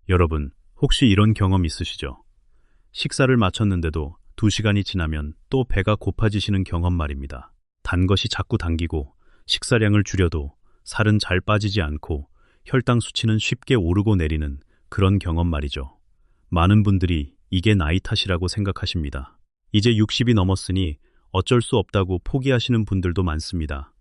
여러분, 혹시 이런 경험 있으시죠? 식사를 마쳤는데도 2시간이 지나면 또 배가 고파지시는 경험 말입니다. 단 것이 자꾸 당기고 식사량을 줄여도 살은 잘 빠지지 않고 혈당 수치는 쉽게 오르고 내리는 그런 경험 말이죠. 많은 분들이 이게 나이 탓이라고 생각하십니다. 이제 60이 넘었으니 어쩔 수 없다고 포기하시는 분들도 많습니다.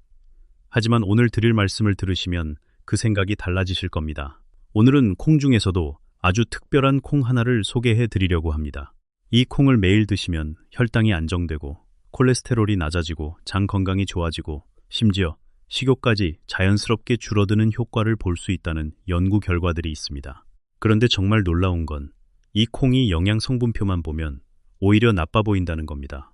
하지만 오늘 드릴 말씀을 들으시면 그 생각이 달라지실 겁니다. 오늘은 콩 중에서도 아주 특별한 콩 하나를 소개해 드리려고 합니다. 이 콩을 매일 드시면 혈당이 안정되고 콜레스테롤이 낮아지고 장 건강이 좋아지고 심지어 식욕까지 자연스럽게 줄어드는 효과를 볼 수 있다는 연구 결과들이 있습니다. 그런데 정말 놀라운 건 이 콩이 영양 성분표만 보면 오히려 나빠 보인다는 겁니다.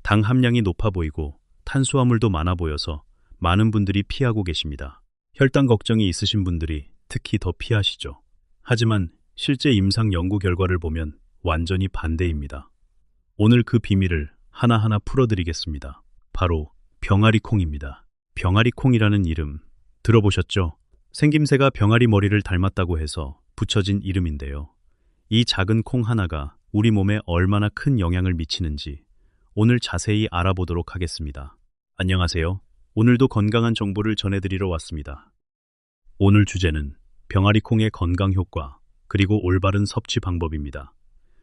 당 함량이 높아 보이고 탄수화물도 많아 보여서 많은 분들이 피하고 계십니다. 혈당 걱정이 있으신 분들이 특히 더 피하시죠. 하지만 실제 임상 연구 결과를 보면 완전히 반대입니다. 오늘 그 비밀을 하나하나 풀어드리겠습니다. 바로 병아리 콩입니다. 병아리 콩이라는 이름 들어보셨죠? 생김새가 병아리 머리를 닮았다고 해서 붙여진 이름인데요. 이 작은 콩 하나가 우리 몸에 얼마나 큰 영향을 미치는지 오늘 자세히 알아보도록 하겠습니다. 안녕하세요. 오늘도 건강한 정보를 전해드리러 왔습니다. 오늘 주제는 병아리 콩의 건강 효과 그리고 올바른 섭취 방법입니다.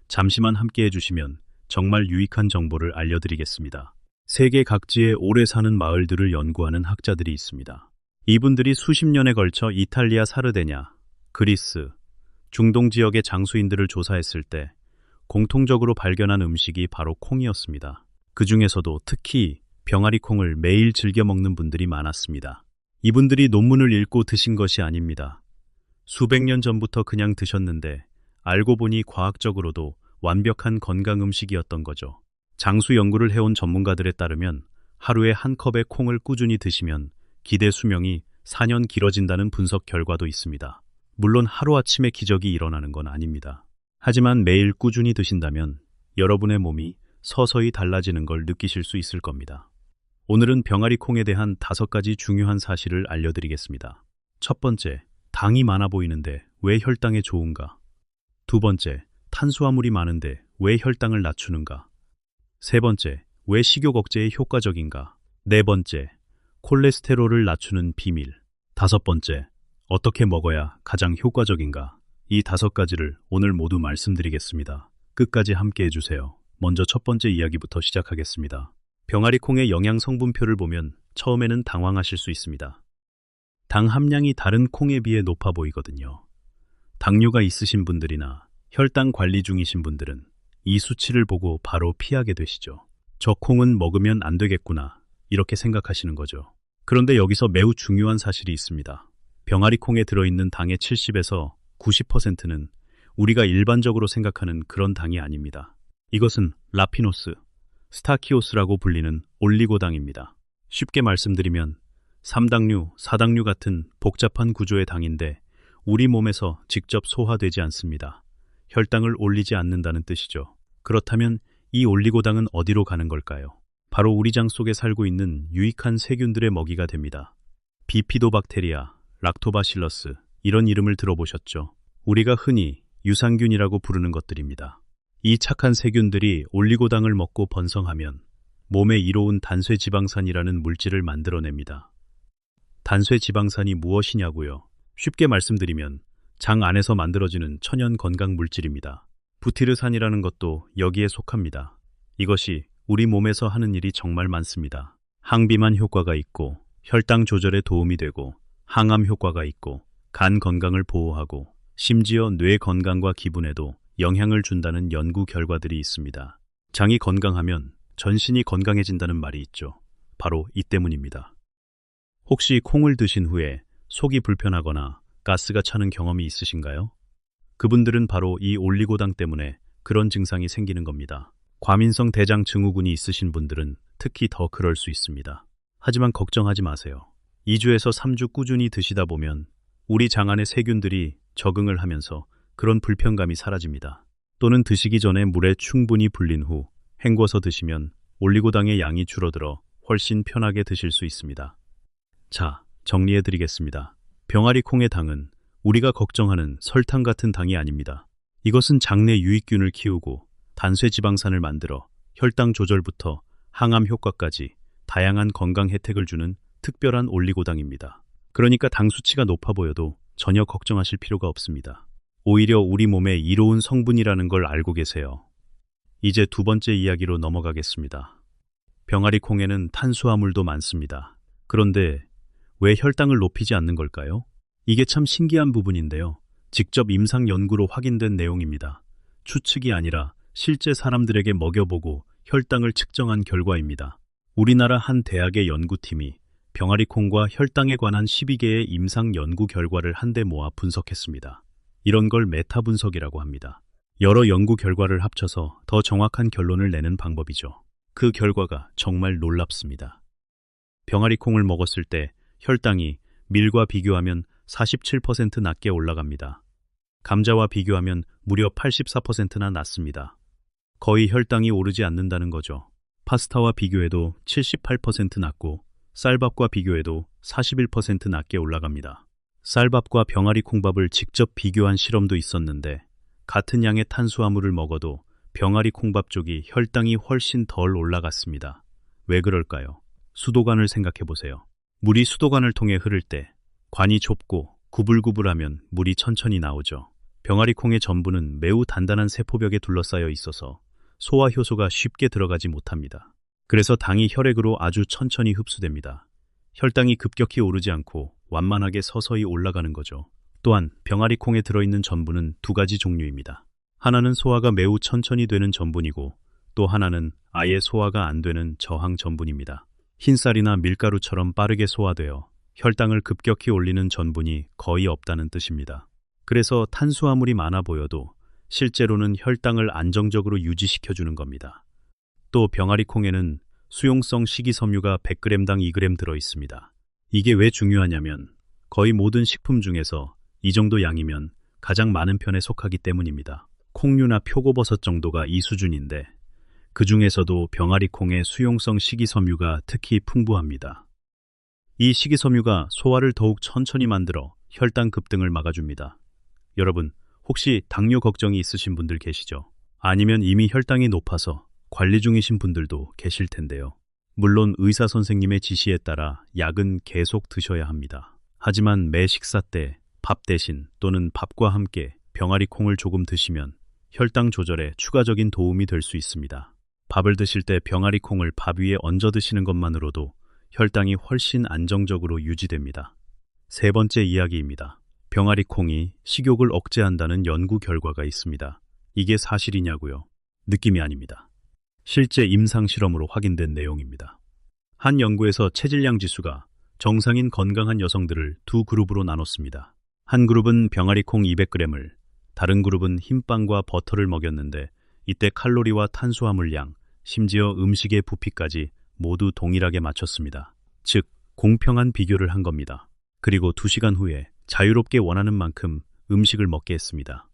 잠시만 함께 해주시면 정말 유익한 정보를 알려드리겠습니다. 세계 각지에 오래 사는 마을들을 연구하는 학자들이 있습니다. 이분들이 수십 년에 걸쳐 이탈리아 사르데냐, 그리스, 중동 지역의 장수인들을 조사했을 때 공통적으로 발견한 음식이 바로 콩이었습니다. 그 중에서도 특히 병아리 콩을 매일 즐겨 먹는 분들이 많았습니다. 이분들이 논문을 읽고 드신 것이 아닙니다. 수백 년 전부터 그냥 드셨는데 알고 보니 과학적으로도 완벽한 건강 음식이었던 거죠. 장수 연구를 해온 전문가들에 따르면 하루에 한 컵의 콩을 꾸준히 드시면 기대 수명이 4년 길어진다는 분석 결과도 있습니다. 물론 하루아침에 기적이 일어나는 건 아닙니다. 하지만 매일 꾸준히 드신다면 여러분의 몸이 서서히 달라지는 걸 느끼실 수 있을 겁니다. 오늘은 병아리 콩에 대한 5가지 중요한 사실을 알려드리겠습니다. 첫 번째, 당이 많아 보이는데 왜 혈당에 좋은가? 두 번째, 탄수화물이 많은데 왜 혈당을 낮추는가? 세 번째, 왜 식욕 억제에 효과적인가? 네 번째, 콜레스테롤을 낮추는 비밀. 다섯 번째, 어떻게 먹어야 가장 효과적인가? 이 5가지를 오늘 모두 말씀드리겠습니다. 끝까지 함께 해주세요. 먼저 첫 번째 이야기부터 시작하겠습니다. 병아리 콩의 영양 성분표를 보면 처음에는 당황하실 수 있습니다. 당 함량이 다른 콩에 비해 높아 보이거든요. 당뇨가 있으신 분들이나 혈당 관리 중이신 분들은 이 수치를 보고 바로 피하게 되시죠. 저 콩은 먹으면 안 되겠구나 이렇게 생각하시는 거죠. 그런데 여기서 매우 중요한 사실이 있습니다. 병아리 콩에 들어있는 당의 70에서 90%는 우리가 일반적으로 생각하는 그런 당이 아닙니다. 이것은 라피노스, 스타키오스라고 불리는 올리고당입니다. 쉽게 말씀드리면 3당류, 4당류 같은 복잡한 구조의 당인데 우리 몸에서 직접 소화되지 않습니다. 혈당을 올리지 않는다는 뜻이죠. 그렇다면 이 올리고당은 어디로 가는 걸까요? 바로 우리 장 속에 살고 있는 유익한 세균들의 먹이가 됩니다. 비피도박테리아, 락토바실러스 이런 이름을 들어보셨죠? 우리가 흔히 유산균이라고 부르는 것들입니다. 이 착한 세균들이 올리고당을 먹고 번성하면 몸에 이로운 단쇠지방산이라는 물질을 만들어냅니다. 단쇠지방산이 무엇이냐고요? 쉽게 말씀드리면 장 안에서 만들어지는 천연 건강 물질입니다. 부티르산이라는 것도 여기에 속합니다. 이것이 우리 몸에서 하는 일이 정말 많습니다. 항비만 효과가 있고 혈당 조절에 도움이 되고 항암 효과가 있고 간 건강을 보호하고 심지어 뇌 건강과 기분에도 영향을 준다는 연구 결과들이 있습니다. 장이 건강하면 전신이 건강해진다는 말이 있죠. 바로 이 때문입니다. 혹시 콩을 드신 후에 속이 불편하거나 가스가 차는 경험이 있으신가요? 그분들은 바로 이 올리고당 때문에 그런 증상이 생기는 겁니다. 과민성 대장 증후군이 있으신 분들은 특히 더 그럴 수 있습니다. 하지만 걱정하지 마세요. 2주에서 3주 꾸준히 드시다 보면 우리 장 안의 세균들이 적응을 하면서 그런 불편감이 사라집니다. 또는 드시기 전에 물에 충분히 불린 후 헹궈서 드시면 올리고당의 양이 줄어들어 훨씬 편하게 드실 수 있습니다. 자, 정리해드리겠습니다. 병아리 콩의 당은 우리가 걱정하는 설탕 같은 당이 아닙니다. 이것은 장내 유익균을 키우고 단쇄 지방산을 만들어 혈당 조절부터 항암 효과까지 다양한 건강 혜택을 주는 특별한 올리고당입니다. 그러니까 당 수치가 높아 보여도 전혀 걱정하실 필요가 없습니다. 오히려 우리 몸에 이로운 성분이라는 걸 알고 계세요. 이제 두 번째 이야기로 넘어가겠습니다. 병아리 콩에는 탄수화물도 많습니다. 그런데 왜 혈당을 높이지 않는 걸까요? 이게 참 신기한 부분인데요. 직접 임상 연구로 확인된 내용입니다. 추측이 아니라 실제 사람들에게 먹여보고 혈당을 측정한 결과입니다. 우리나라 한 대학의 연구팀이 병아리 콩과 혈당에 관한 12개의 임상 연구 결과를 한데 모아 분석했습니다. 이런 걸 메타 분석이라고 합니다. 여러 연구 결과를 합쳐서 더 정확한 결론을 내는 방법이죠. 그 결과가 정말 놀랍습니다. 병아리 콩을 먹었을 때 혈당이 밀과 비교하면 47% 낮게 올라갑니다. 감자와 비교하면 무려 84%나 낮습니다. 거의 혈당이 오르지 않는다는 거죠. 파스타와 비교해도 78% 낮고 쌀밥과 비교해도 41% 낮게 올라갑니다. 쌀밥과 병아리 콩밥을 직접 비교한 실험도 있었는데 같은 양의 탄수화물을 먹어도 병아리 콩밥 쪽이 혈당이 훨씬 덜 올라갔습니다. 왜 그럴까요? 수도관을 생각해 보세요. 물이 수도관을 통해 흐를 때 관이 좁고 구불구불하면 물이 천천히 나오죠. 병아리 콩의 전부는 매우 단단한 세포벽에 둘러싸여 있어서 소화 효소가 쉽게 들어가지 못합니다. 그래서 당이 혈액으로 아주 천천히 흡수됩니다. 혈당이 급격히 오르지 않고 완만하게 서서히 올라가는 거죠. 또한 병아리 콩에 들어있는 전분은 두 가지 종류입니다. 하나는 소화가 매우 천천히 되는 전분이고 또 하나는 아예 소화가 안 되는 저항 전분입니다. 흰쌀이나 밀가루처럼 빠르게 소화되어 혈당을 급격히 올리는 전분이 거의 없다는 뜻입니다. 그래서 탄수화물이 많아 보여도 실제로는 혈당을 안정적으로 유지시켜주는 겁니다. 또 병아리 콩에는 수용성 식이섬유가 100g당 2g 들어있습니다. 이게 왜 중요하냐면 거의 모든 식품 중에서 이 정도 양이면 가장 많은 편에 속하기 때문입니다. 콩류나 표고버섯 정도가 이 수준인데 그 중에서도 병아리 콩의 수용성 식이섬유가 특히 풍부합니다. 이 식이섬유가 소화를 더욱 천천히 만들어 혈당 급등을 막아줍니다. 여러분, 혹시 당뇨 걱정이 있으신 분들 계시죠? 아니면 이미 혈당이 높아서 관리 중이신 분들도 계실 텐데요. 물론 의사 선생님의 지시에 따라 약은 계속 드셔야 합니다. 하지만 매 식사 때 밥 대신 또는 밥과 함께 병아리 콩을 조금 드시면 혈당 조절에 추가적인 도움이 될 수 있습니다. 밥을 드실 때 병아리 콩을 밥 위에 얹어 드시는 것만으로도 혈당이 훨씬 안정적으로 유지됩니다. 세 번째 이야기입니다. 병아리 콩이 식욕을 억제한다는 연구 결과가 있습니다. 이게 사실이냐고요? 느낌이 아닙니다. 실제 임상 실험으로 확인된 내용입니다. 한 연구에서 체질량 지수가 정상인 건강한 여성들을 두 그룹으로 나눴습니다. 한 그룹은 병아리 콩 200g을, 다른 그룹은 흰빵과 버터를 먹였는데 이때 칼로리와 탄수화물 양, 심지어 음식의 부피까지 모두 동일하게 맞췄습니다. 즉, 공평한 비교를 한 겁니다. 그리고 2시간 후에 자유롭게 원하는 만큼 음식을 먹게 했습니다.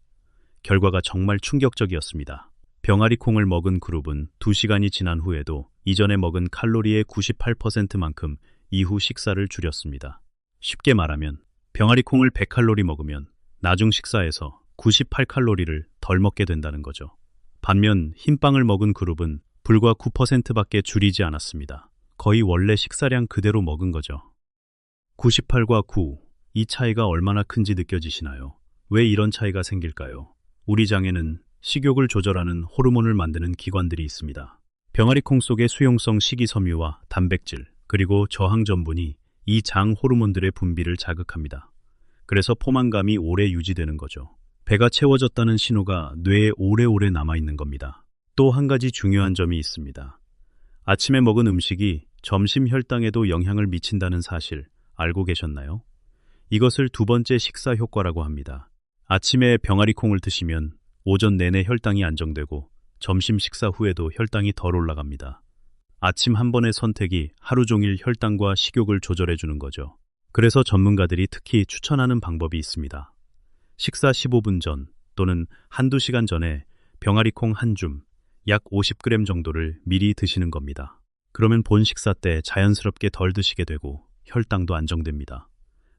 결과가 정말 충격적이었습니다. 병아리 콩을 먹은 그룹은 2시간이 지난 후에도 이전에 먹은 칼로리의 98%만큼 이후 식사를 줄였습니다. 쉽게 말하면 병아리 콩을 100칼로리 먹으면 나중 식사에서 98칼로리를 덜 먹게 된다는 거죠. 반면 흰빵을 먹은 그룹은 불과 9%밖에 줄이지 않았습니다. 거의 원래 식사량 그대로 먹은 거죠. 98과 9, 이 차이가 얼마나 큰지 느껴지시나요? 왜 이런 차이가 생길까요? 우리 장에는 식욕을 조절하는 호르몬을 만드는 기관들이 있습니다. 병아리 콩 속의 수용성 식이섬유와 단백질, 그리고 저항 전분이 이 장 호르몬들의 분비를 자극합니다. 그래서 포만감이 오래 유지되는 거죠. 배가 채워졌다는 신호가 뇌에 오래오래 남아있는 겁니다. 또 한 가지 중요한 점이 있습니다. 아침에 먹은 음식이 점심 혈당에도 영향을 미친다는 사실 알고 계셨나요? 이것을 두 번째 식사 효과라고 합니다. 아침에 병아리 콩을 드시면 오전 내내 혈당이 안정되고 점심 식사 후에도 혈당이 덜 올라갑니다. 아침 한 번의 선택이 하루 종일 혈당과 식욕을 조절해 주는 거죠. 그래서 전문가들이 특히 추천하는 방법이 있습니다. 식사 15분 전 또는 한두 시간 전에 병아리 콩 한 줌, 약 50g 정도를 미리 드시는 겁니다. 그러면 본 식사 때 자연스럽게 덜 드시게 되고 혈당도 안정됩니다.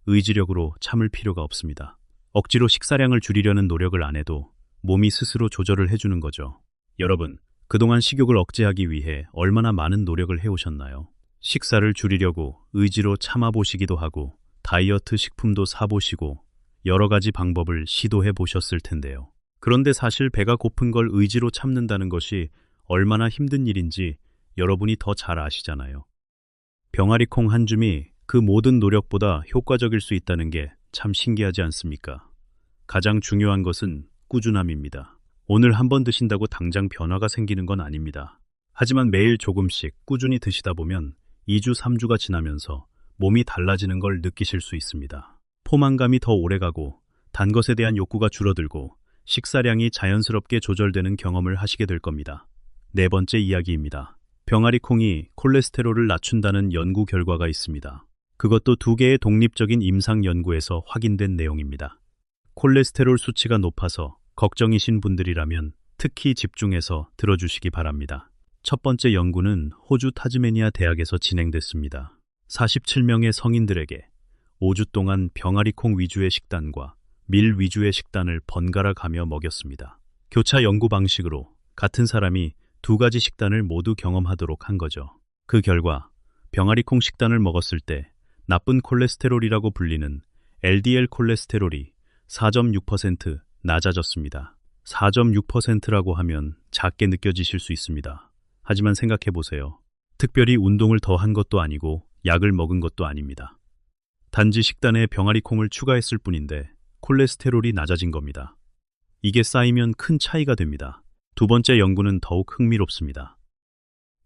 의지력으로 참을 필요가 없습니다. 억지로 식사량을 줄이려는 노력을 안 해도 몸이 스스로 조절을 해주는 거죠. 여러분, 그동안 식욕을 억제하기 위해 얼마나 많은 노력을 해오셨나요? 식사를 줄이려고 의지로 참아보시기도 하고 다이어트 식품도 사보시고 여러 가지 방법을 시도해 보셨을 텐데요. 그런데 사실 배가 고픈 걸 의지로 참는다는 것이 얼마나 힘든 일인지 여러분이 더 잘 아시잖아요. 병아리콩 한 줌이 그 모든 노력보다 효과적일 수 있다는 게 참 신기하지 않습니까? 가장 중요한 것은 꾸준함입니다. 오늘 한 번 드신다고 당장 변화가 생기는 건 아닙니다. 하지만 매일 조금씩 꾸준히 드시다 보면 2주, 3주가 지나면서 몸이 달라지는 걸 느끼실 수 있습니다. 포만감이 더 오래가고 단 것에 대한 욕구가 줄어들고 식사량이 자연스럽게 조절되는 경험을 하시게 될 겁니다. 네 번째 이야기입니다. 병아리콩이 콜레스테롤을 낮춘다는 연구 결과가 있습니다. 그것도 2개의 독립적인 임상 연구에서 확인된 내용입니다. 콜레스테롤 수치가 높아서 걱정이신 분들이라면 특히 집중해서 들어주시기 바랍니다. 첫 번째 연구는 호주 타즈메니아 대학에서 진행됐습니다. 47명의 성인들에게 5주 동안 병아리콩 위주의 식단과 밀 위주의 식단을 번갈아 가며 먹였습니다. 교차 연구 방식으로 같은 사람이 2가지 식단을 모두 경험하도록 한 거죠. 그 결과 병아리콩 식단을 먹었을 때 나쁜 콜레스테롤이라고 불리는 LDL 콜레스테롤이 4.6% 낮아졌습니다. 4.6%라고 하면 작게 느껴지실 수 있습니다. 하지만 생각해 보세요. 특별히 운동을 더 한 것도 아니고 약을 먹은 것도 아닙니다. 단지 식단에 병아리콩을 추가했을 뿐인데 콜레스테롤이 낮아진 겁니다. 이게 쌓이면 큰 차이가 됩니다. 두 번째 연구는 더욱 흥미롭습니다.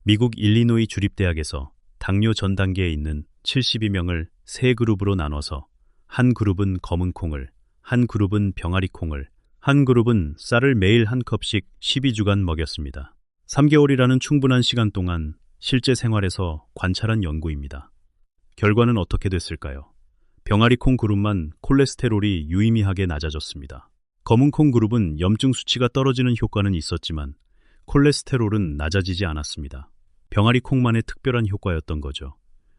미국 일리노이 주립대학에서 당뇨 전 단계에 있는 72명을 3그룹으로 나눠서 한 그룹은 검은 콩을, 한 그룹은 병아리콩을, 한 그룹은 쌀을 매일 한 컵씩 12주간 먹였습니다. 3개월이라는 충분한 시간 동안 실제 생활에서 관찰한 연구입니다. 결과는 어떻게 됐을까요? 병아리콩 그룹만 콜레스테롤이 유의미하게 낮아졌습니다. 검은콩 그룹은 염증 수치가 떨어지는 효과는 있었지만 콜레스테롤은 낮아지지 않았습니다. 병아리콩만의 특별한 효과였던 거죠.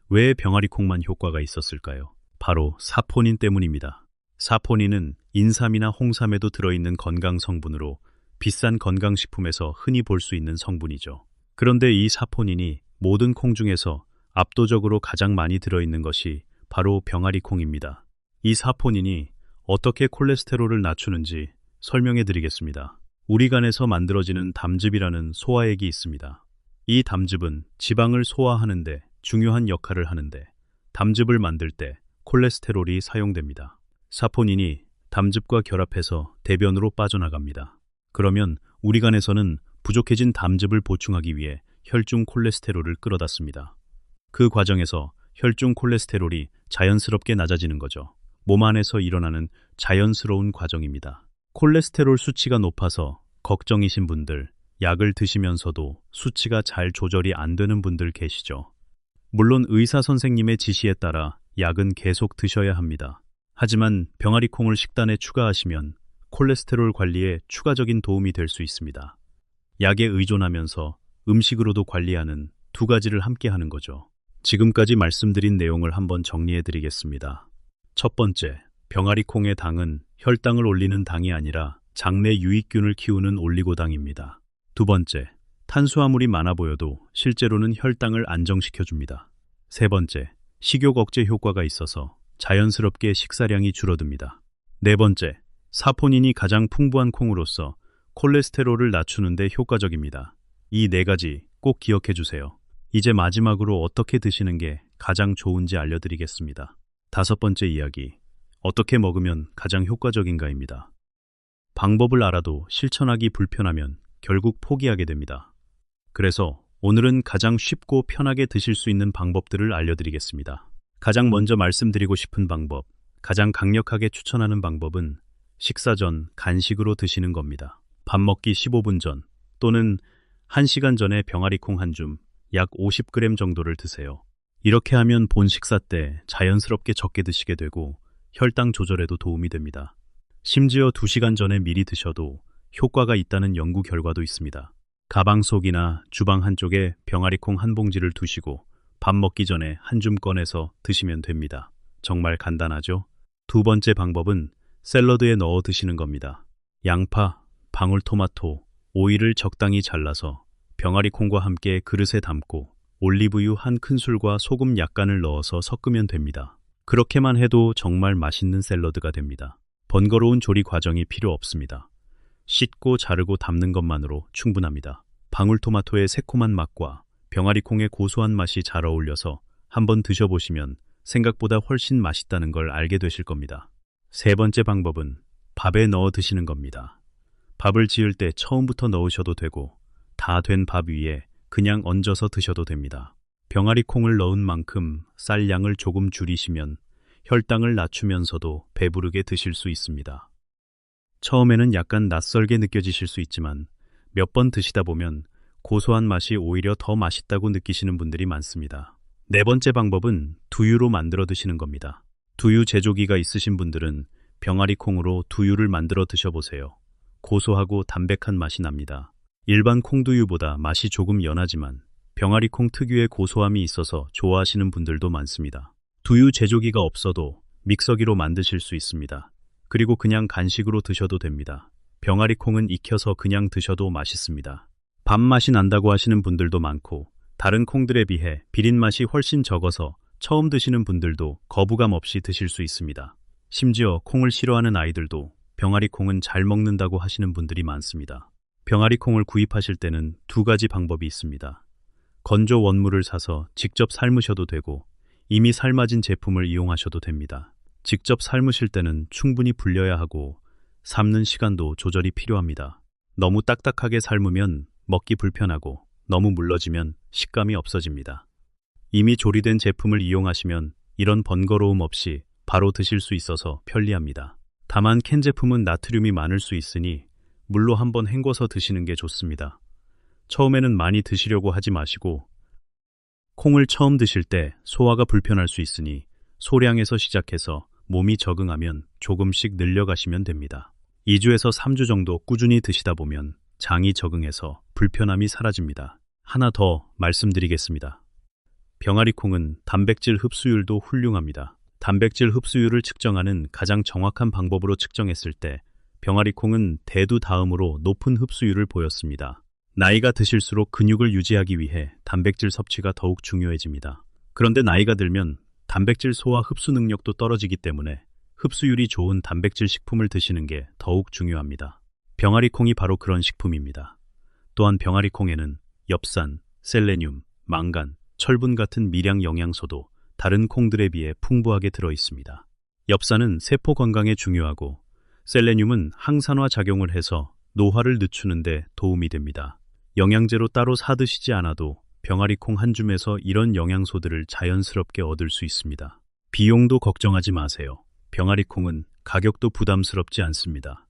왜 병아리콩만 효과가 있었을까요? 바로 사포닌 때문입니다. 사포닌은 인삼이나 홍삼에도 들어있는 건강 성분으로 비싼 건강식품에서 흔히 볼 수 있는 성분이죠. 그런데 이 사포닌이 모든 콩 중에서 압도적으로 가장 많이 들어있는 것이 바로 병아리콩입니다. 이 사포닌이 어떻게 콜레스테롤을 낮추는지 설명해 드리겠습니다. 우리 간에서 만들어지는 담즙이라는 소화액이 있습니다. 이 담즙은 지방을 소화하는 데 중요한 역할을 하는데 담즙을 만들 때 콜레스테롤이 사용됩니다. 사포닌이 담즙과 결합해서 대변으로 빠져나갑니다. 그러면 우리 간에서는 부족해진 담즙을 보충하기 위해 혈중 콜레스테롤을 끌어다 씁니다. 그 과정에서 혈중 콜레스테롤이 자연스럽게 낮아지는 거죠. 몸 안에서 일어나는 자연스러운 과정입니다. 콜레스테롤 수치가 높아서 걱정이신 분들, 약을 드시면서도 수치가 잘 조절이 안 되는 분들 계시죠. 물론 의사 선생님의 지시에 따라 약은 계속 드셔야 합니다. 하지만 병아리콩을 식단에 추가하시면 콜레스테롤 관리에 추가적인 도움이 될 수 있습니다. 약에 의존하면서 음식으로도 관리하는 2가지를 함께 하는 거죠. 지금까지 말씀드린 내용을 한번 정리해 드리겠습니다. 첫 번째, 병아리콩의 당은 혈당을 올리는 당이 아니라 장내 유익균을 키우는 올리고당입니다. 두 번째, 탄수화물이 많아 보여도 실제로는 혈당을 안정시켜줍니다. 세 번째, 식욕 억제 효과가 있어서 자연스럽게 식사량이 줄어듭니다. 네 번째, 사포닌이 가장 풍부한 콩으로서 콜레스테롤을 낮추는 데 효과적입니다. 이 4가지 꼭 기억해 주세요. 이제 마지막으로 어떻게 드시는 게 가장 좋은지 알려드리겠습니다. 5번째 이야기, 어떻게 먹으면 가장 효과적인가입니다. 방법을 알아도 실천하기 불편하면 결국 포기하게 됩니다. 그래서 오늘은 가장 쉽고 편하게 드실 수 있는 방법들을 알려드리겠습니다. 가장 먼저 말씀드리고 싶은 방법, 가장 강력하게 추천하는 방법은 식사 전 간식으로 드시는 겁니다. 밥 먹기 15분 전 또는 1시간 전에 병아리콩 한 줌, 약 50g 정도를 드세요. 이렇게 하면 본 식사 때 자연스럽게 적게 드시게 되고 혈당 조절에도 도움이 됩니다. 심지어 2시간 전에 미리 드셔도 효과가 있다는 연구 결과도 있습니다. 가방 속이나 주방 한쪽에 병아리콩 한 봉지를 두시고 밥 먹기 전에 한 줌 꺼내서 드시면 됩니다. 정말 간단하죠? 두 번째 방법은 샐러드에 넣어 드시는 겁니다. 양파, 방울토마토, 오이를 적당히 잘라서 병아리콩과 함께 그릇에 담고 올리브유 한 큰술과 소금 약간을 넣어서 섞으면 됩니다. 그렇게만 해도 정말 맛있는 샐러드가 됩니다. 번거로운 조리 과정이 필요 없습니다. 씻고 자르고 담는 것만으로 충분합니다. 방울토마토의 새콤한 맛과 병아리콩의 고소한 맛이 잘 어울려서 한번 드셔보시면 생각보다 훨씬 맛있다는 걸 알게 되실 겁니다. 세 번째 방법은 밥에 넣어 드시는 겁니다. 밥을 지을 때 처음부터 넣으셔도 되고 다 된 밥 위에 그냥 얹어서 드셔도 됩니다. 병아리콩을 넣은 만큼 쌀 양을 조금 줄이시면 혈당을 낮추면서도 배부르게 드실 수 있습니다. 처음에는 약간 낯설게 느껴지실 수 있지만 몇 번 드시다 보면 고소한 맛이 오히려 더 맛있다고 느끼시는 분들이 많습니다. 네 번째 방법은 두유로 만들어 드시는 겁니다. 두유 제조기가 있으신 분들은 병아리콩으로 두유를 만들어 드셔보세요. 고소하고 담백한 맛이 납니다. 일반 콩두유보다 맛이 조금 연하지만 병아리콩 특유의 고소함이 있어서 좋아하시는 분들도 많습니다. 두유 제조기가 없어도 믹서기로 만드실 수 있습니다. 그리고 그냥 간식으로 드셔도 됩니다. 병아리콩은 익혀서 그냥 드셔도 맛있습니다. 밥 맛이 난다고 하시는 분들도 많고 다른 콩들에 비해 비린 맛이 훨씬 적어서 처음 드시는 분들도 거부감 없이 드실 수 있습니다. 심지어 콩을 싫어하는 아이들도 병아리콩은 잘 먹는다고 하시는 분들이 많습니다. 병아리콩을 구입하실 때는 두 가지 방법이 있습니다. 건조 원물을 사서 직접 삶으셔도 되고 이미 삶아진 제품을 이용하셔도 됩니다. 직접 삶으실 때는 충분히 불려야 하고 삶는 시간도 조절이 필요합니다. 너무 딱딱하게 삶으면 먹기 불편하고 너무 물러지면 식감이 없어집니다. 이미 조리된 제품을 이용하시면 이런 번거로움 없이 바로 드실 수 있어서 편리합니다. 다만 캔 제품은 나트륨이 많을 수 있으니 물로 한번 헹궈서 드시는 게 좋습니다. 처음에는 많이 드시려고 하지 마시고 콩을 처음 드실 때 소화가 불편할 수 있으니 소량에서 시작해서 몸이 적응하면 조금씩 늘려가시면 됩니다. 2주에서 3주 정도 꾸준히 드시다 보면 장이 적응해서 불편함이 사라집니다. 하나 더 말씀드리겠습니다. 병아리콩은 단백질 흡수율도 훌륭합니다. 단백질 흡수율을 측정하는 가장 정확한 방법으로 측정했을 때 병아리콩은 대두 다음으로 높은 흡수율을 보였습니다. 나이가 드실수록 근육을 유지하기 위해 단백질 섭취가 더욱 중요해집니다. 그런데 나이가 들면 단백질 소화 흡수 능력도 떨어지기 때문에 흡수율이 좋은 단백질 식품을 드시는 게 더욱 중요합니다. 병아리콩이 바로 그런 식품입니다. 또한 병아리콩에는 엽산, 셀레늄, 망간, 철분 같은 미량 영양소도 다른 콩들에 비해 풍부하게 들어 있습니다. 엽산은 세포 건강에 중요하고 셀레늄은 항산화 작용을 해서 노화를 늦추는 데 도움이 됩니다. 영양제로 따로 사 드시지 않아도 병아리콩 한 줌에서 이런 영양소들을 자연스럽게 얻을 수 있습니다. 비용도 걱정하지 마세요. 병아리콩은 가격도 부담스럽지 않습니다.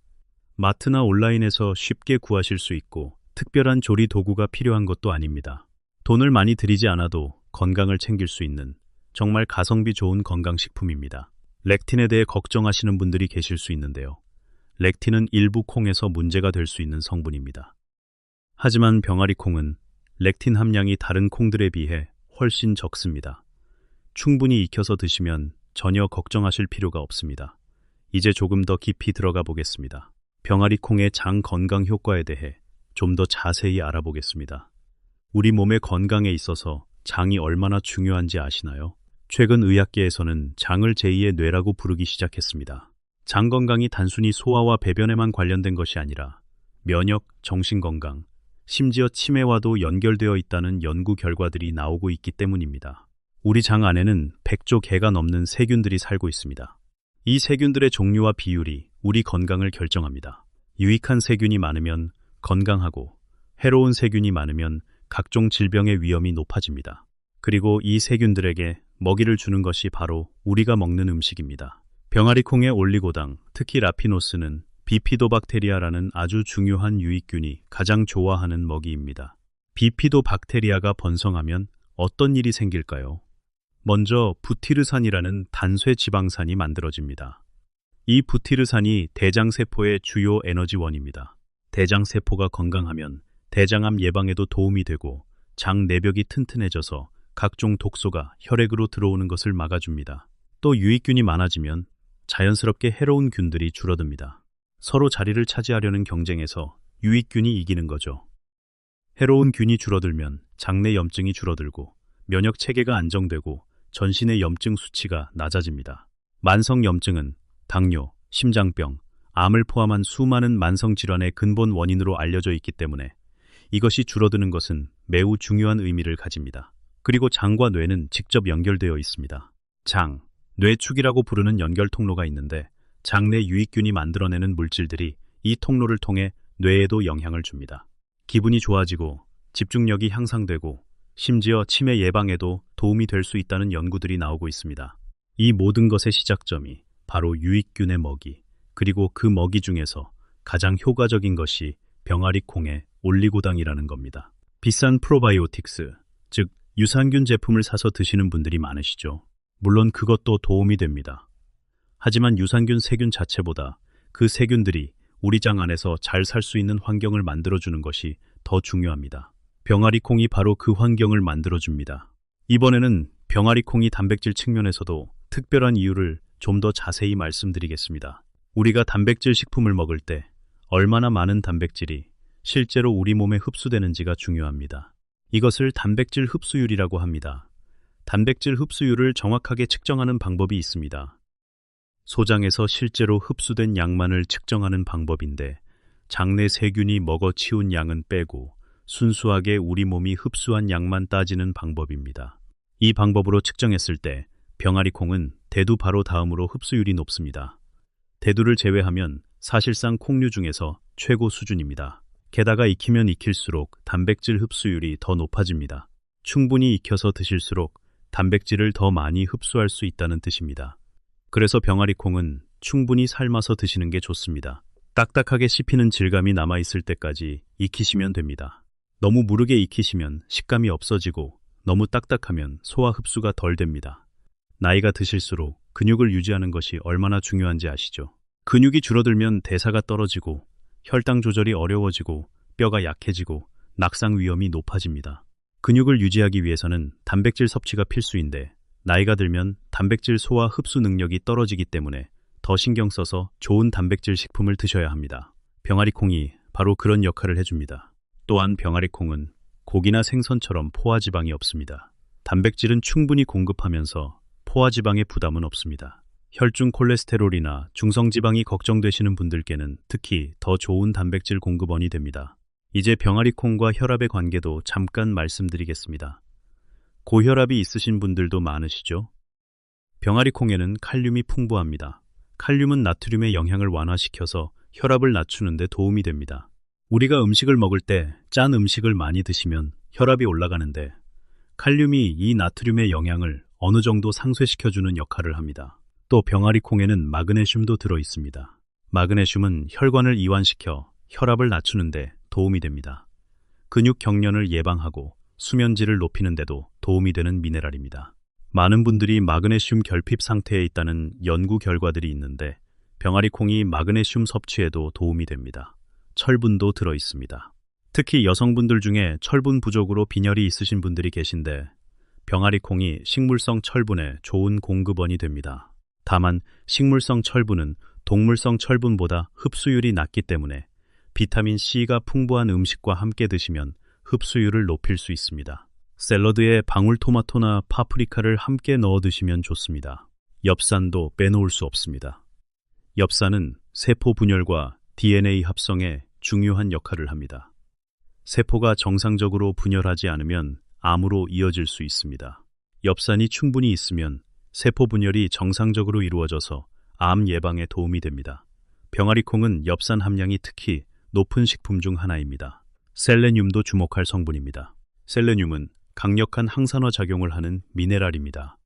마트나 온라인에서 쉽게 구하실 수 있고 특별한 조리 도구가 필요한 것도 아닙니다. 돈을 많이 들이지 않아도 건강을 챙길 수 있는 정말 가성비 좋은 건강식품입니다. 렉틴에 대해 걱정하시는 분들이 계실 수 있는데요. 렉틴은 일부 콩에서 문제가 될 수 있는 성분입니다. 하지만 병아리콩은 렉틴 함량이 다른 콩들에 비해 훨씬 적습니다. 충분히 익혀서 드시면 전혀 걱정하실 필요가 없습니다. 이제 조금 더 깊이 들어가 보겠습니다. 병아리콩의 장 건강 효과에 대해 좀 더 자세히 알아보겠습니다. 우리 몸의 건강에 있어서 장이 얼마나 중요한지 아시나요? 최근 의학계에서는 장을 제2의 뇌라고 부르기 시작했습니다. 장 건강이 단순히 소화와 배변에만 관련된 것이 아니라 면역, 정신건강, 심지어 치매와도 연결되어 있다는 연구 결과들이 나오고 있기 때문입니다. 우리 장 안에는 100조 개가 넘는 세균들이 살고 있습니다. 이 세균들의 종류와 비율이 우리 건강을 결정합니다. 유익한 세균이 많으면 건강하고 해로운 세균이 많으면 각종 질병의 위험이 높아집니다. 그리고 이 세균들에게 먹이를 주는 것이 바로 우리가 먹는 음식입니다. 병아리콩의 올리고당, 특히 라피노스는 비피도박테리아라는 아주 중요한 유익균이 가장 좋아하는 먹이입니다. 비피도박테리아가 번성하면 어떤 일이 생길까요? 먼저 부티르산이라는 단쇄 지방산이 만들어집니다. 이 부티르산이 대장세포의 주요 에너지원입니다. 대장세포가 건강하면 대장암 예방에도 도움이 되고 장 내벽이 튼튼해져서 각종 독소가 혈액으로 들어오는 것을 막아줍니다. 또 유익균이 많아지면 자연스럽게 해로운 균들이 줄어듭니다. 서로 자리를 차지하려는 경쟁에서 유익균이 이기는 거죠. 해로운 균이 줄어들면 장내 염증이 줄어들고 면역 체계가 안정되고 전신의 염증 수치가 낮아집니다. 만성 염증은 당뇨, 심장병, 암을 포함한 수많은 만성 질환의 근본 원인으로 알려져 있기 때문에 이것이 줄어드는 것은 매우 중요한 의미를 가집니다. 그리고 장과 뇌는 직접 연결되어 있습니다. 장, 뇌축이라고 부르는 연결 통로가 있는데 장내 유익균이 만들어내는 물질들이 이 통로를 통해 뇌에도 영향을 줍니다. 기분이 좋아지고 집중력이 향상되고 심지어 치매 예방에도 도움이 될 수 있다는 연구들이 나오고 있습니다. 이 모든 것의 시작점이 바로 유익균의 먹이, 그리고 그 먹이 중에서 가장 효과적인 것이 병아리 콩의 올리고당이라는 겁니다. 비싼 프로바이오틱스, 즉 유산균 제품을 사서 드시는 분들이 많으시죠. 물론 그것도 도움이 됩니다. 하지만 유산균 세균 자체보다 그 세균들이 우리 장 안에서 잘 살 수 있는 환경을 만들어주는 것이 더 중요합니다. 병아리 콩이 바로 그 환경을 만들어줍니다. 이번에는 병아리 콩이 단백질 측면에서도 특별한 이유를 좀 더 자세히 말씀드리겠습니다. 우리가 단백질 식품을 먹을 때 얼마나 많은 단백질이 실제로 우리 몸에 흡수되는지가 중요합니다. 이것을 단백질 흡수율이라고 합니다. 단백질 흡수율을 정확하게 측정하는 방법이 있습니다. 소장에서 실제로 흡수된 양만을 측정하는 방법인데 장내 세균이 먹어치운 양은 빼고 순수하게 우리 몸이 흡수한 양만 따지는 방법입니다. 이 방법으로 측정했을 때 병아리 콩은 대두 바로 다음으로 흡수율이 높습니다. 대두를 제외하면 사실상 콩류 중에서 최고 수준입니다. 게다가 익히면 익힐수록 단백질 흡수율이 더 높아집니다. 충분히 익혀서 드실수록 단백질을 더 많이 흡수할 수 있다는 뜻입니다. 그래서 병아리 콩은 충분히 삶아서 드시는 게 좋습니다. 딱딱하게 씹히는 질감이 남아있을 때까지 익히시면 됩니다. 너무 무르게 익히시면 식감이 없어지고 너무 딱딱하면 소화 흡수가 덜 됩니다. 나이가 드실수록 근육을 유지하는 것이 얼마나 중요한지 아시죠? 근육이 줄어들면 대사가 떨어지고 혈당 조절이 어려워지고 뼈가 약해지고 낙상 위험이 높아집니다. 근육을 유지하기 위해서는 단백질 섭취가 필수인데 나이가 들면 단백질 소화 흡수 능력이 떨어지기 때문에 더 신경 써서 좋은 단백질 식품을 드셔야 합니다. 병아리 콩이 바로 그런 역할을 해줍니다. 또한 병아리 콩은 고기나 생선처럼 포화지방이 없습니다. 단백질은 충분히 공급하면서 포화지방의 부담은 없습니다. 혈중 콜레스테롤이나 중성지방이 걱정되시는 분들께는 특히 더 좋은 단백질 공급원이 됩니다. 이제 병아리 콩과 혈압의 관계도 잠깐 말씀드리겠습니다. 고혈압이 있으신 분들도 많으시죠? 병아리 콩에는 칼륨이 풍부합니다. 칼륨은 나트륨의 영향을 완화시켜서 혈압을 낮추는 데 도움이 됩니다. 우리가 음식을 먹을 때 짠 음식을 많이 드시면 혈압이 올라가는데 칼륨이 이 나트륨의 영향을 어느 정도 상쇄시켜주는 역할을 합니다. 또 병아리 콩에는 마그네슘도 들어 있습니다. 마그네슘은 혈관을 이완시켜 혈압을 낮추는 데 도움이 됩니다. 근육 경련을 예방하고 수면질을 높이는 데도 도움이 되는 미네랄입니다. 많은 분들이 마그네슘 결핍 상태에 있다는 연구 결과들이 있는데 병아리 콩이 마그네슘 섭취에도 도움이 됩니다. 철분도 들어 있습니다. 특히 여성분들 중에 철분 부족으로 빈혈이 있으신 분들이 계신데 병아리 콩이 식물성 철분의 좋은 공급원이 됩니다. 다만 식물성 철분은 동물성 철분보다 흡수율이 낮기 때문에 비타민 C가 풍부한 음식과 함께 드시면 흡수율을 높일 수 있습니다. 샐러드에 방울토마토나 파프리카를 함께 넣어 드시면 좋습니다. 엽산도 빼놓을 수 없습니다. 엽산은 세포 분열과 DNA 합성에 중요한 역할을 합니다. 세포가 정상적으로 분열하지 않으면 암으로 이어질 수 있습니다. 엽산이 충분히 있으면 세포 분열이 정상적으로 이루어져서 암 예방에 도움이 됩니다. 병아리 콩은 엽산 함량이 특히 높은 식품 중 하나입니다. 셀레늄도 주목할 성분입니다. 셀레늄은 강력한 항산화 작용을 하는 미네랄입니다.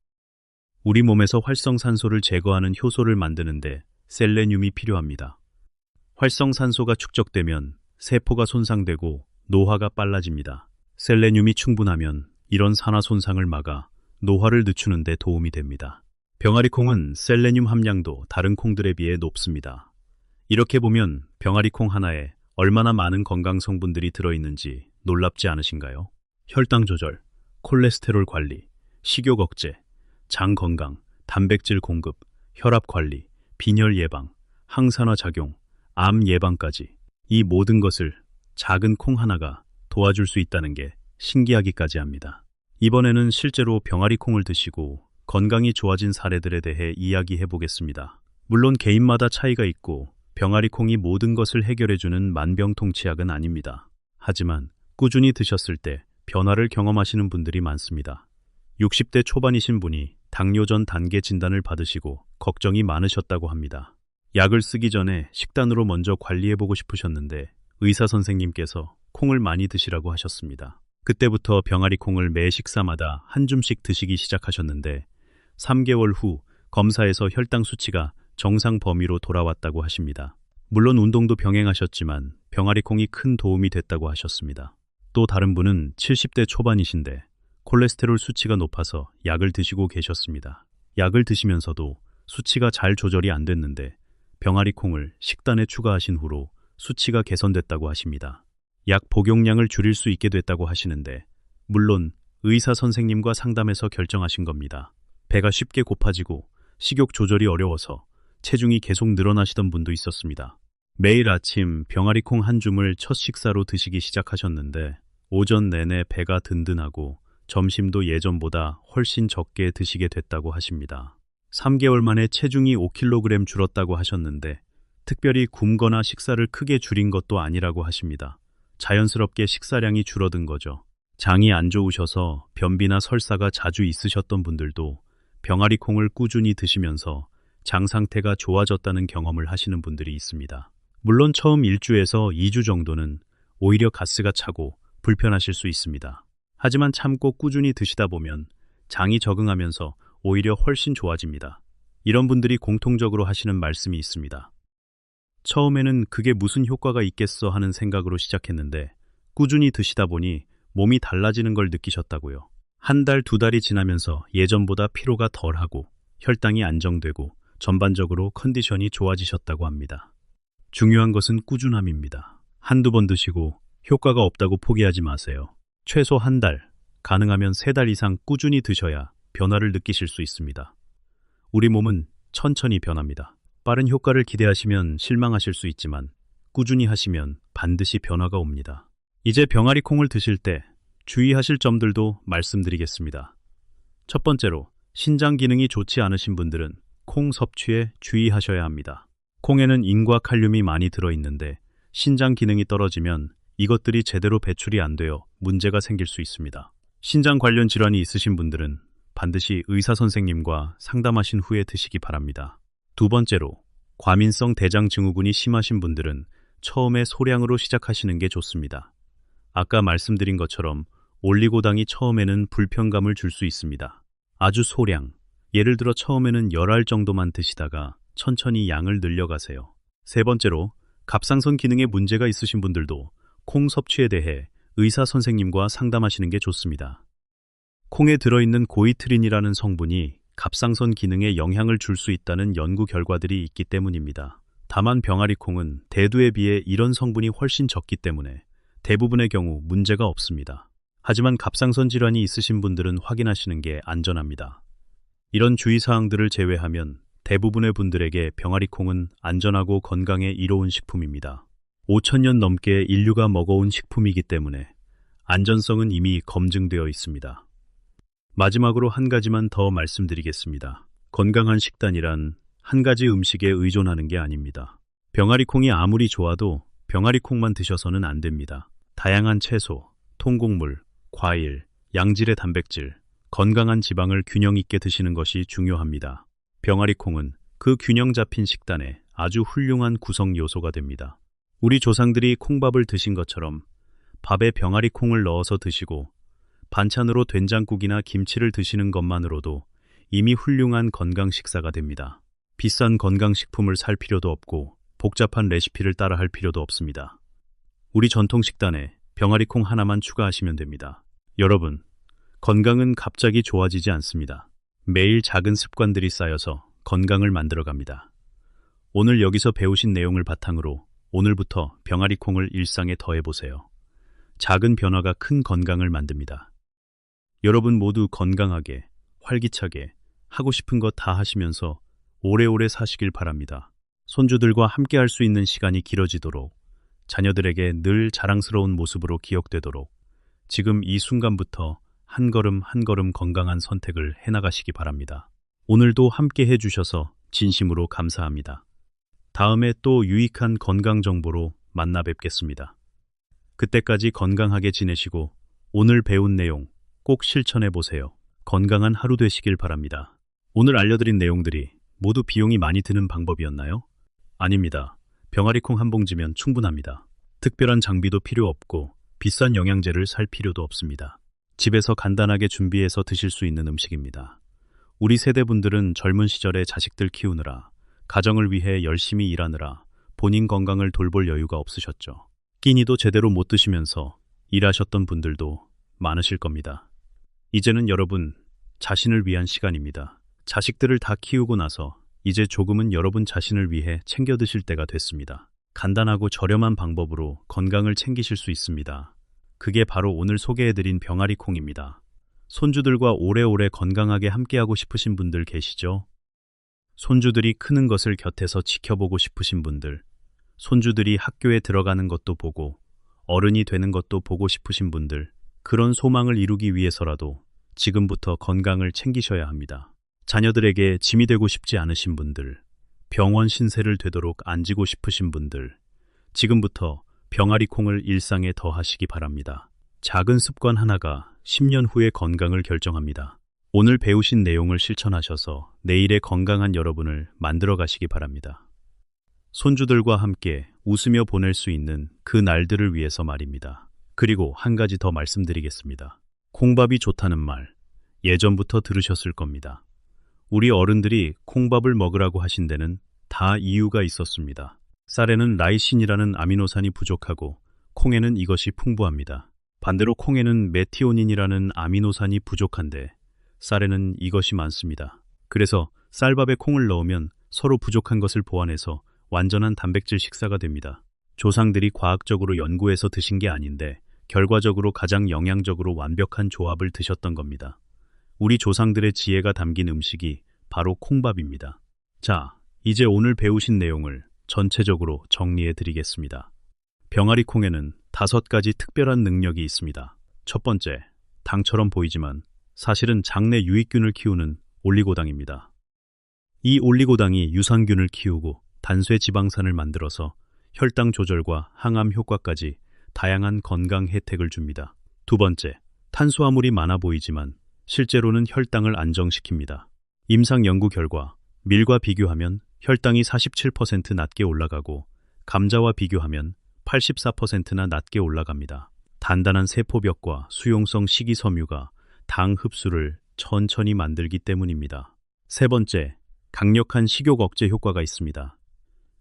우리 몸에서 활성산소를 제거하는 효소를 만드는데 셀레늄이 필요합니다. 활성산소가 축적되면 세포가 손상되고 노화가 빨라집니다. 셀레늄이 충분하면 이런 산화 손상을 막아 노화를 늦추는 데 도움이 됩니다. 병아리 콩은 셀레늄 함량도 다른 콩들에 비해 높습니다. 이렇게 보면 병아리 콩 하나에 얼마나 많은 건강 성분들이 들어있는지 놀랍지 않으신가요? 혈당 조절, 콜레스테롤 관리, 식욕 억제, 장 건강, 단백질 공급, 혈압 관리, 빈혈 예방, 항산화 작용, 암 예방까지 이 모든 것을 작은 콩 하나가 도와줄 수 있다는 게 신기하기까지 합니다. 이번에는 실제로 병아리 콩을 드시고 건강이 좋아진 사례들에 대해 이야기해 보겠습니다. 물론 개인마다 차이가 있고 병아리 콩이 모든 것을 해결해주는 만병통치약은 아닙니다. 하지만 꾸준히 드셨을 때 변화를 경험하시는 분들이 많습니다. 60대 초반이신 분이 당뇨 전 단계 진단을 받으시고 걱정이 많으셨다고 합니다. 약을 쓰기 전에 식단으로 먼저 관리해보고 싶으셨는데 의사 선생님께서 콩을 많이 드시라고 하셨습니다. 그때부터 병아리 콩을 매 식사마다 한 줌씩 드시기 시작하셨는데 3개월 후 검사에서 혈당 수치가 정상 범위로 돌아왔다고 하십니다. 물론 운동도 병행하셨지만 병아리 콩이 큰 도움이 됐다고 하셨습니다. 또 다른 분은 70대 초반이신데 콜레스테롤 수치가 높아서 약을 드시고 계셨습니다. 약을 드시면서도 수치가 잘 조절이 안 됐는데 병아리 콩을 식단에 추가하신 후로 수치가 개선됐다고 하십니다. 약 복용량을 줄일 수 있게 됐다고 하시는데 물론 의사 선생님과 상담해서 결정하신 겁니다. 배가 쉽게 고파지고 식욕 조절이 어려워서 체중이 계속 늘어나시던 분도 있었습니다. 매일 아침 병아리 콩 한 줌을 첫 식사로 드시기 시작하셨는데 오전 내내 배가 든든하고 점심도 예전보다 훨씬 적게 드시게 됐다고 하십니다. 3개월 만에 체중이 5kg 줄었다고 하셨는데 특별히 굶거나 식사를 크게 줄인 것도 아니라고 하십니다. 자연스럽게 식사량이 줄어든 거죠. 장이 안 좋으셔서 변비나 설사가 자주 있으셨던 분들도 병아리 콩을 꾸준히 드시면서 장 상태가 좋아졌다는 경험을 하시는 분들이 있습니다. 물론 처음 1주에서 2주 정도는 오히려 가스가 차고 불편하실 수 있습니다. 하지만 참고 꾸준히 드시다 보면 장이 적응하면서 오히려 훨씬 좋아집니다. 이런 분들이 공통적으로 하시는 말씀이 있습니다. 처음에는 그게 무슨 효과가 있겠어 하는 생각으로 시작했는데 꾸준히 드시다 보니 몸이 달라지는 걸 느끼셨다고요. 한 달, 두 달이 지나면서 예전보다 피로가 덜하고 혈당이 안정되고 전반적으로 컨디션이 좋아지셨다고 합니다. 중요한 것은 꾸준함입니다. 한두 번 드시고 효과가 없다고 포기하지 마세요. 최소 한 달, 가능하면 3달 이상 꾸준히 드셔야 변화를 느끼실 수 있습니다. 우리 몸은 천천히 변합니다. 빠른 효과를 기대하시면 실망하실 수 있지만 꾸준히 하시면 반드시 변화가 옵니다. 이제 병아리 콩을 드실 때 주의하실 점들도 말씀드리겠습니다. 첫 번째로 신장 기능이 좋지 않으신 분들은 콩 섭취에 주의하셔야 합니다. 콩에는 인과 칼륨이 많이 들어있는데 신장 기능이 떨어지면 이것들이 제대로 배출이 안 되어 문제가 생길 수 있습니다. 신장 관련 질환이 있으신 분들은 반드시 의사 선생님과 상담하신 후에 드시기 바랍니다. 두 번째로 과민성 대장 증후군이 심하신 분들은 처음에 소량으로 시작하시는 게 좋습니다. 아까 말씀드린 것처럼 올리고당이 처음에는 불편감을 줄 수 있습니다. 아주 소량, 예를 들어 처음에는 10알 정도만 드시다가 천천히 양을 늘려가세요. 세 번째로 갑상선 기능에 문제가 있으신 분들도 콩 섭취에 대해 의사 선생님과 상담하시는 게 좋습니다. 콩에 들어있는 고이트린이라는 성분이 갑상선 기능에 영향을 줄 수 있다는 연구 결과들이 있기 때문입니다. 다만 병아리 콩은 대두에 비해 이런 성분이 훨씬 적기 때문에 대부분의 경우 문제가 없습니다. 하지만 갑상선 질환이 있으신 분들은 확인하시는 게 안전합니다. 이런 주의사항들을 제외하면 대부분의 분들에게 병아리 콩은 안전하고 건강에 이로운 식품입니다. 5,000년 넘게 인류가 먹어온 식품이기 때문에 안전성은 이미 검증되어 있습니다. 마지막으로 한 가지만 더 말씀드리겠습니다. 건강한 식단이란 한 가지 음식에 의존하는 게 아닙니다. 병아리 콩이 아무리 좋아도 병아리 콩만 드셔서는 안 됩니다. 다양한 채소, 통곡물, 과일, 양질의 단백질, 건강한 지방을 균형 있게 드시는 것이 중요합니다. 병아리 콩은 그 균형 잡힌 식단에 아주 훌륭한 구성 요소가 됩니다. 우리 조상들이 콩밥을 드신 것처럼 밥에 병아리 콩을 넣어서 드시고 반찬으로 된장국이나 김치를 드시는 것만으로도 이미 훌륭한 건강 식사가 됩니다. 비싼 건강식품을 살 필요도 없고 복잡한 레시피를 따라 할 필요도 없습니다. 우리 전통 식단에 병아리 콩 하나만 추가하시면 됩니다. 여러분, 건강은 갑자기 좋아지지 않습니다. 매일 작은 습관들이 쌓여서 건강을 만들어갑니다. 오늘 여기서 배우신 내용을 바탕으로 오늘부터 병아리 콩을 일상에 더해보세요. 작은 변화가 큰 건강을 만듭니다. 여러분 모두 건강하게, 활기차게, 하고 싶은 거 다 하시면서 오래오래 사시길 바랍니다. 손주들과 함께 할 수 있는 시간이 길어지도록, 자녀들에게 늘 자랑스러운 모습으로 기억되도록 지금 이 순간부터 한 걸음 한 걸음 건강한 선택을 해나가시기 바랍니다. 오늘도 함께 해주셔서 진심으로 감사합니다. 다음에 또 유익한 건강 정보로 만나 뵙겠습니다. 그때까지 건강하게 지내시고 오늘 배운 내용 꼭 실천해 보세요. 건강한 하루 되시길 바랍니다. 오늘 알려드린 내용들이 모두 비용이 많이 드는 방법이었나요? 아닙니다. 병아리콩 한 봉지면 충분합니다. 특별한 장비도 필요 없고 비싼 영양제를 살 필요도 없습니다. 집에서 간단하게 준비해서 드실 수 있는 음식입니다. 우리 세대분들은 젊은 시절에 자식들 키우느라, 가정을 위해 열심히 일하느라 본인 건강을 돌볼 여유가 없으셨죠. 끼니도 제대로 못 드시면서 일하셨던 분들도 많으실 겁니다. 이제는 여러분 자신을 위한 시간입니다. 자식들을 다 키우고 나서 이제 조금은 여러분 자신을 위해 챙겨 드실 때가 됐습니다. 간단하고 저렴한 방법으로 건강을 챙기실 수 있습니다. 그게 바로 오늘 소개해드린 병아리콩입니다. 손주들과 오래오래 건강하게 함께하고 싶으신 분들 계시죠? 손주들이 크는 것을 곁에서 지켜보고 싶으신 분들, 손주들이 학교에 들어가는 것도 보고 어른이 되는 것도 보고 싶으신 분들, 그런 소망을 이루기 위해서라도 지금부터 건강을 챙기셔야 합니다. 자녀들에게 짐이 되고 싶지 않으신 분들, 병원 신세를 되도록 안 지고 싶으신 분들, 지금부터 병아리콩을 일상에 더하시기 바랍니다. 작은 습관 하나가 10년 후의 건강을 결정합니다. 오늘 배우신 내용을 실천하셔서 내일의 건강한 여러분을 만들어 가시기 바랍니다. 손주들과 함께 웃으며 보낼 수 있는 그 날들을 위해서 말입니다. 그리고 한 가지 더 말씀드리겠습니다. 콩밥이 좋다는 말, 예전부터 들으셨을 겁니다. 우리 어른들이 콩밥을 먹으라고 하신 데는 다 이유가 있었습니다. 쌀에는 라이신이라는 아미노산이 부족하고 콩에는 이것이 풍부합니다. 반대로 콩에는 메티오닌이라는 아미노산이 부족한데 쌀에는 이것이 많습니다. 그래서 쌀밥에 콩을 넣으면 서로 부족한 것을 보완해서 완전한 단백질 식사가 됩니다. 조상들이 과학적으로 연구해서 드신 게 아닌데 결과적으로 가장 영양적으로 완벽한 조합을 드셨던 겁니다. 우리 조상들의 지혜가 담긴 음식이 바로 콩밥입니다. 자, 이제 오늘 배우신 내용을 전체적으로 정리해 드리겠습니다. 병아리콩에는 5가지 특별한 능력이 있습니다. 첫 번째, 당처럼 보이지만 사실은 장내 유익균을 키우는 올리고당입니다. 이 올리고당이 유산균을 키우고 단쇄 지방산을 만들어서 혈당 조절과 항암 효과까지 다양한 건강 혜택을 줍니다. 두 번째, 탄수화물이 많아 보이지만 실제로는 혈당을 안정시킵니다. 임상 연구 결과 밀과 비교하면 혈당이 47% 낮게 올라가고 감자와 비교하면 84%나 낮게 올라갑니다. 단단한 세포벽과 수용성 식이섬유가 당 흡수를 천천히 만들기 때문입니다. 세 번째, 강력한 식욕 억제 효과가 있습니다.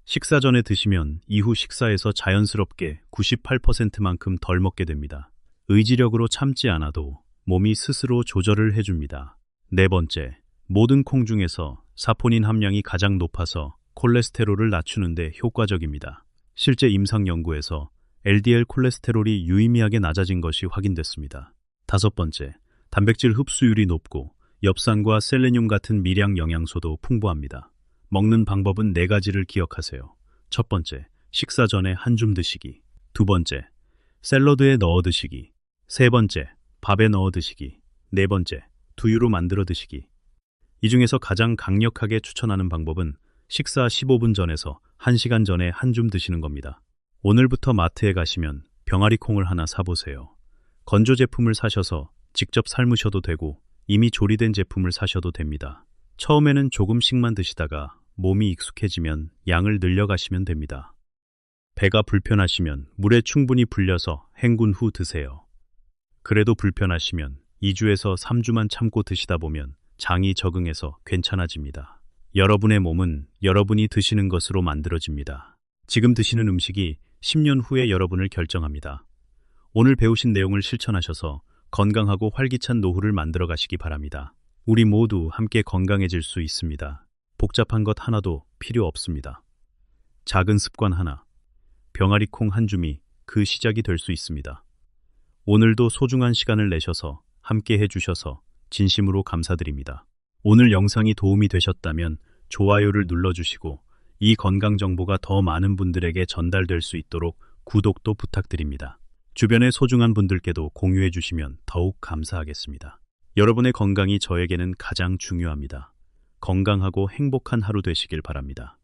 식사 전에 드시면 이후 식사에서 자연스럽게 98%만큼 덜 먹게 됩니다. 의지력으로 참지 않아도 몸이 스스로 조절을 해줍니다. 네 번째, 모든 콩 중에서 사포닌 함량이 가장 높아서 콜레스테롤을 낮추는 데 효과적입니다. 실제 임상 연구에서 LDL 콜레스테롤이 유의미하게 낮아진 것이 확인됐습니다. 다섯 번째, 단백질 흡수율이 높고 엽산과 셀레늄 같은 미량 영양소도 풍부합니다. 먹는 방법은 4가지를 기억하세요. 첫 번째, 식사 전에 한 줌 드시기. 두 번째, 샐러드에 넣어 드시기. 세 번째, 밥에 넣어 드시기. 네 번째, 두유로 만들어 드시기. 이 중에서 가장 강력하게 추천하는 방법은 식사 15분 전에서 1시간 전에 한 줌 드시는 겁니다. 오늘부터 마트에 가시면 병아리콩을 하나 사보세요. 건조 제품을 사셔서 직접 삶으셔도 되고 이미 조리된 제품을 사셔도 됩니다. 처음에는 조금씩만 드시다가 몸이 익숙해지면 양을 늘려가시면 됩니다. 배가 불편하시면 물에 충분히 불려서 헹군 후 드세요. 그래도 불편하시면 2주에서 3주만 참고 드시다 보면 장이 적응해서 괜찮아집니다. 여러분의 몸은 여러분이 드시는 것으로 만들어집니다. 지금 드시는 음식이 10년 후의 여러분을 결정합니다. 오늘 배우신 내용을 실천하셔서 건강하고 활기찬 노후를 만들어 가시기 바랍니다. 우리 모두 함께 건강해질 수 있습니다. 복잡한 것 하나도 필요 없습니다. 작은 습관 하나, 병아리콩 한 줌이 그 시작이 될 수 있습니다. 오늘도 소중한 시간을 내셔서 함께 해주셔서 진심으로 감사드립니다. 오늘 영상이 도움이 되셨다면 좋아요를 눌러주시고 이 건강 정보가 더 많은 분들에게 전달될 수 있도록 구독도 부탁드립니다. 주변의 소중한 분들께도 공유해 주시면 더욱 감사하겠습니다. 여러분의 건강이 저에게는 가장 중요합니다. 건강하고 행복한 하루 되시길 바랍니다.